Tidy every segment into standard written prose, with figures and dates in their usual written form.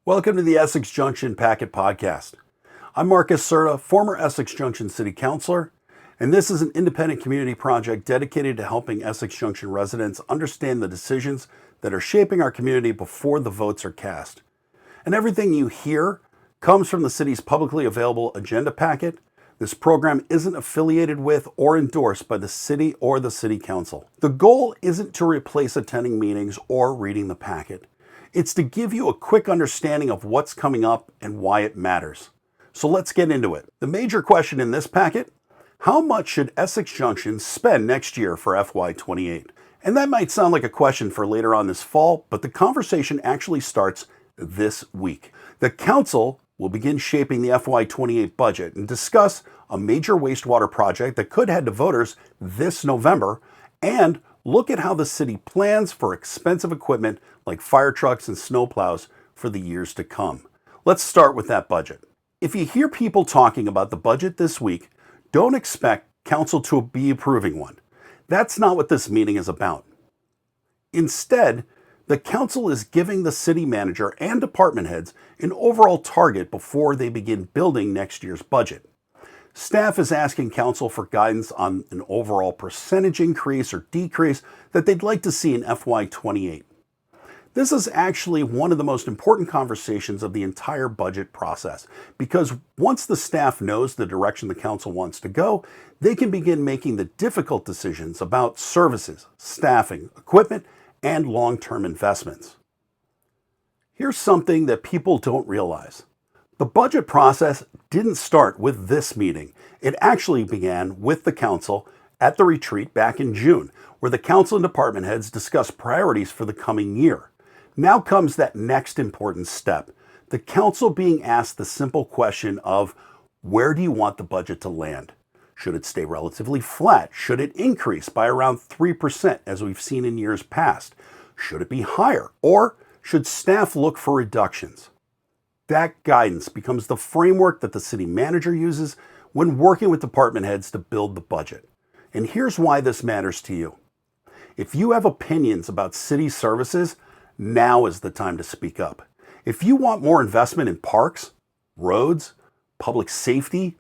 Welcome to the Essex Junction Packet Podcast. I'm Marcus Serta, former Essex Junction City Councilor, and this is an independent community project dedicated to helping Essex Junction residents understand the decisions that are shaping our community before the votes are cast. And everything you hear comes from the city's publicly available agenda packet. This program isn't affiliated with or endorsed by the city or the city council. The goal isn't to replace attending meetings or reading the packet. It's to give you a quick understanding of what's coming up and why it matters. So let's get into it. The major question in this packet: how much should Essex Junction spend next year for FY28? And that might sound like a question for later on this fall, but the conversation actually starts this week. The council will begin shaping the FY28 budget and discuss a major wastewater project that could head to voters this November, and look at how the city plans for expensive equipment like fire trucks and snowplows for the years to come. Let's start with that budget. If you hear people talking about the budget this week, don't expect council to be approving one. That's not what this meeting is about. Instead, the council is giving the city manager and department heads an overall target before they begin building next year's budget. Staff is asking council for guidance on an overall percentage increase or decrease that they'd like to see in FY28. This is actually one of the most important conversations of the entire budget process, because once the staff knows the direction the council wants to go, they can begin making the difficult decisions about services, staffing, equipment, and long-term investments. Here's something that people don't realize. The budget process didn't start with this meeting. It actually began with the council at the retreat back in June, where the council and department heads discussed priorities for the coming year. Now comes that next important step: the council being asked the simple question of, where do you want the budget to land? Should it stay relatively flat? Should it increase by around 3% as we've seen in years past? Should it be higher? Or should staff look for reductions? That guidance becomes the framework that the city manager uses when working with department heads to build the budget. And here's why this matters to you. If you have opinions about city services, now is the time to speak up. If you want more investment in parks, roads, public safety,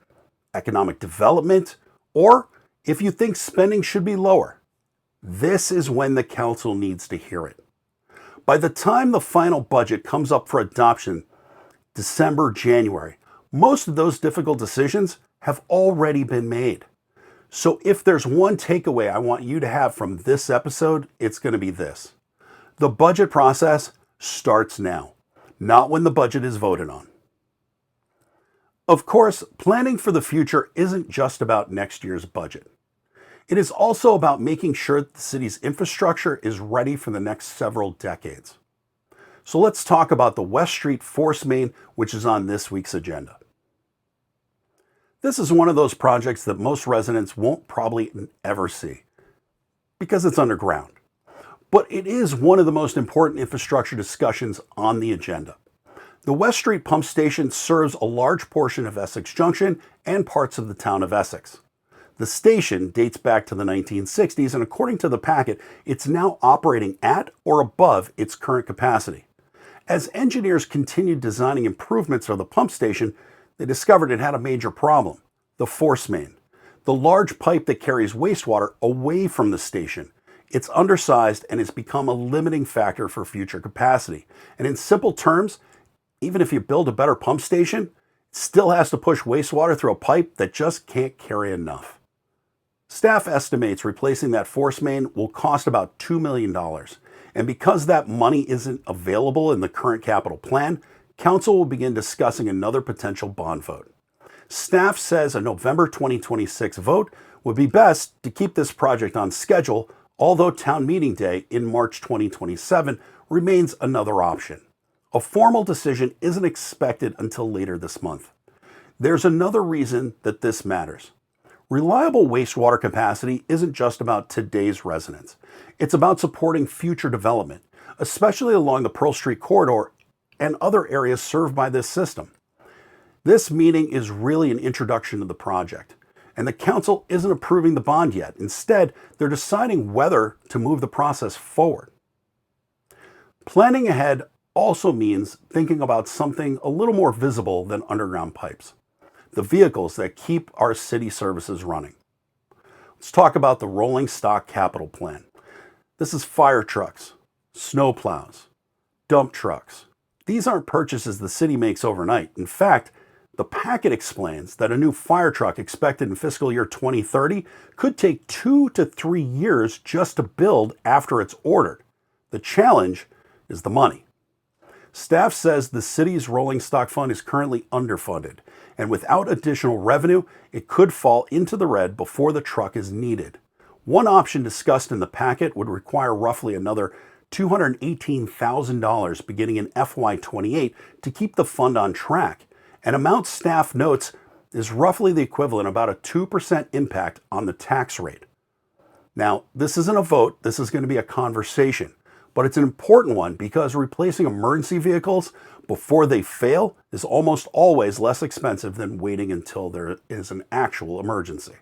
economic development, or if you think spending should be lower, this is when the council needs to hear it. By the time the final budget comes up for adoption, December, January, most of those difficult decisions have already been made. So if there's one takeaway I want you to have from this episode, it's going to be this: the budget process starts now, not when the budget is voted on. Of course, planning for the future isn't just about next year's budget. It is also about making sure that the city's infrastructure is ready for the next several decades. So let's talk about the West Street Force Main, which is on this week's agenda. This is one of those projects that most residents won't probably ever see because it's underground. But it is one of the most important infrastructure discussions on the agenda. The West Street Pump Station serves a large portion of Essex Junction and parts of the town of Essex. The station dates back to the 1960s, and according to the packet, it's now operating at or above its current capacity. As engineers continued designing improvements for the pump station, they discovered it had a major problem: the force main, the large pipe that carries wastewater away from the station. It's undersized and has become a limiting factor for future capacity. And in simple terms, even if you build a better pump station, it still has to push wastewater through a pipe that just can't carry enough. Staff estimates replacing that force main will cost about $2 million. And because that money isn't available in the current capital plan, council will begin discussing another potential bond vote. Staff says a November 2026 vote would be best to keep this project on schedule, although town meeting day in March 2027 remains another option. A formal decision isn't expected until later this month. There's another reason that this matters. Reliable wastewater capacity isn't just about today's residents. It's about supporting future development, especially along the Pearl Street corridor and other areas served by this system. This meeting is really an introduction to the project, and the council isn't approving the bond yet. Instead, they're deciding whether to move the process forward. Planning ahead also means thinking about something a little more visible than underground pipes: the vehicles that keep our city services running. Let's talk about the rolling stock capital plan. This is fire trucks, snow plows, dump trucks. These aren't purchases the city makes overnight. In fact, the packet explains that a new fire truck expected in fiscal year 2030 could take 2 to 3 years just to build after it's ordered. The challenge is the money. Staff says the city's rolling stock fund is currently underfunded, and without additional revenue, it could fall into the red before the truck is needed. One option discussed in the packet would require roughly another $218,000 beginning in FY28 to keep the fund on track. An amount staff notes is roughly the equivalent of about a 2% impact on the tax rate. Now, this isn't a vote, this is going to be a conversation, but it's an important one because replacing emergency vehicles before they fail is almost always less expensive than waiting until there is an actual emergency.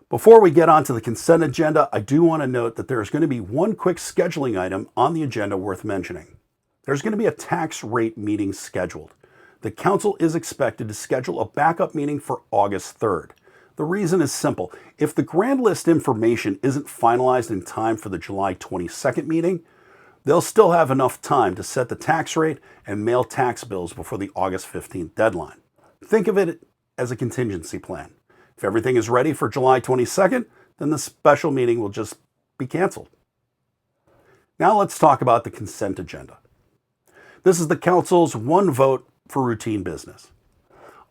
Before we get onto the consent agenda, I do want to note that there's going to be one quick scheduling item on the agenda worth mentioning. There's going to be a tax rate meeting scheduled. The council is expected to schedule a backup meeting for August 3rd. The reason is simple. If the grand list information isn't finalized in time for the July 22nd meeting, they'll still have enough time to set the tax rate and mail tax bills before the August 15th deadline. Think of it as a contingency plan. If everything is ready for July 22nd, then the special meeting will just be canceled. Now let's talk about the consent agenda. This is the council's one vote for routine business.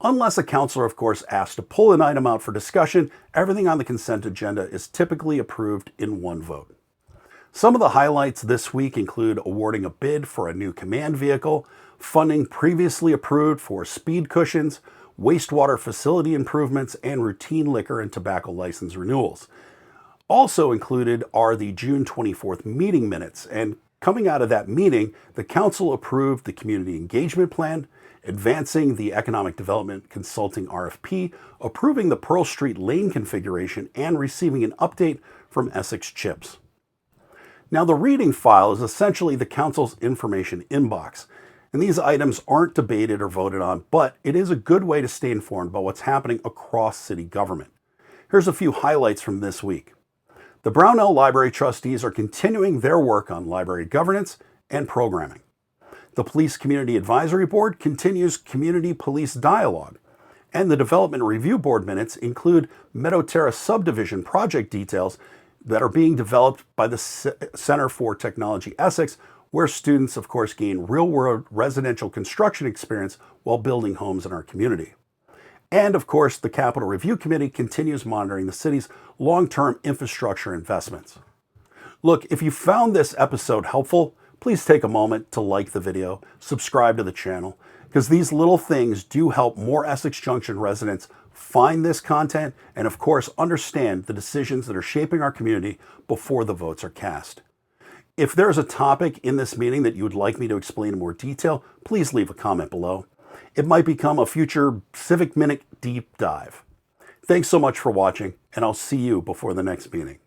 Unless a councilor, of course, asks to pull an item out for discussion, everything on the consent agenda is typically approved in one vote. Some of the highlights this week include awarding a bid for a new command vehicle, funding previously approved for speed cushions, wastewater facility improvements, and routine liquor and tobacco license renewals. Also included are the June 24th meeting minutes, and coming out of that meeting, the council approved the community engagement plan, advancing the economic development consulting RFP, approving the Pearl Street lane configuration, and receiving an update from Essex Chips. Now, the reading file is essentially the council's information inbox, and these items aren't debated or voted on, but it is a good way to stay informed about what's happening across city government. Here's a few highlights from this week. The Brownell Library trustees are continuing their work on library governance and programming. The Police Community Advisory Board continues community police dialogue, and the Development Review Board minutes include Meadow Terrace subdivision project details that are being developed by the Center for Technology Essex, where students, of course, gain real-world residential construction experience while building homes in our community. And, of course, the Capital Review Committee continues monitoring the city's long-term infrastructure investments. Look, if you found this episode helpful, please take a moment to like the video, subscribe to the channel, because these little things do help more Essex Junction residents find this content and, of course, understand the decisions that are shaping our community before the votes are cast. If there's a topic in this meeting that you would like me to explain in more detail, please leave a comment below. It might become a future Civic Minute deep dive. Thanks so much for watching, and I'll see you before the next meeting.